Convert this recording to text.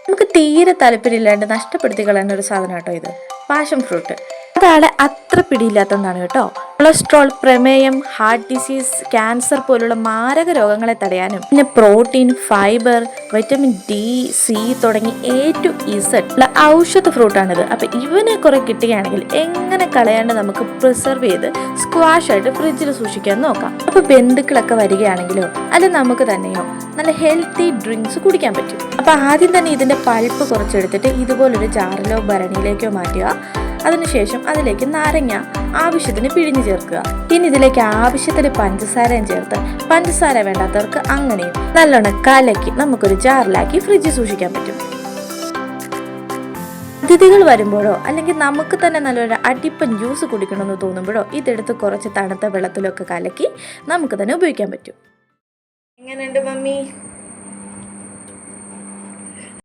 നമുക്ക് തീരെ താല്പര്യമില്ലാണ്ട് നഷ്ടപ്പെടുത്തി കളയുന്ന ഒരു സാധനം കേട്ടോ ഇത്, പാഷൻ ഫ്രൂട്ട്. അതാളെ അത്ര പിടിയില്ലാത്തതാണ് കേട്ടോ. കൊളസ്ട്രോൾ, പ്രമേയം, ഹാർട്ട് ഡിസീസ്, ക്യാൻസർ പോലുള്ള മാരക രോഗങ്ങളെ തടയാനും പിന്നെ protein, fibre, vitamin D, C തുടങ്ങി A to Z ഉള്ള ഔഷധ ഫ്രൂട്ടാണിത്. അപ്പൊ ഇവനെ കുറെ കിട്ടുകയാണെങ്കിൽ എങ്ങനെ കളയാണ്ട് നമുക്ക് പ്രിസർവ് ചെയ്ത് സ്ക്വാഷ് ആയിട്ട് ഫ്രിഡ്ജിൽ സൂക്ഷിക്കാൻ നോക്കാം. അപ്പൊ ബന്ധുക്കളൊക്കെ വരികയാണെങ്കിലോ അല്ലെ നമുക്ക് തന്നെയോ നല്ല ഹെൽത്തി ഡ്രിങ്ക്സ് കുടിക്കാൻ പറ്റും. അപ്പൊ ആദ്യം തന്നെ ഇതിന്റെ പൾപ്പ് കുറച്ചെടുത്തിട്ട് ഇതുപോലൊരു ജാറിലോ ഭരണിയിലേക്കോ മാറ്റുക. അതിനുശേഷം അതിലേക്ക് നാരങ്ങ ആവശ്യത്തിന് പിഴിഞ്ഞു ചേർക്കുക. ഇനി ഇതിലേക്ക് ആവശ്യത്തിന് പഞ്ചസാരയും ചേർത്ത്, പഞ്ചസാര വേണ്ടാത്തവർക്ക് അങ്ങനെയും നല്ലോണം കലക്കി നമുക്കൊരു ജാറിലാക്കി ഫ്രിഡ്ജിൽ സൂക്ഷിക്കാൻ പറ്റും. അതിഥികൾ വരുമ്പോഴോ അല്ലെങ്കിൽ നമുക്ക് തന്നെ നല്ലൊരു അടിപ്പൻ ജ്യൂസ് കുടിക്കണമെന്ന് തോന്നുമ്പോഴോ ഇതെടുത്ത് കുറച്ച് തണുത്ത വെള്ളത്തിലൊക്കെ കലക്കി നമുക്ക് തന്നെ ഉപയോഗിക്കാൻ പറ്റും. എങ്ങനെയുണ്ട് മമ്മി?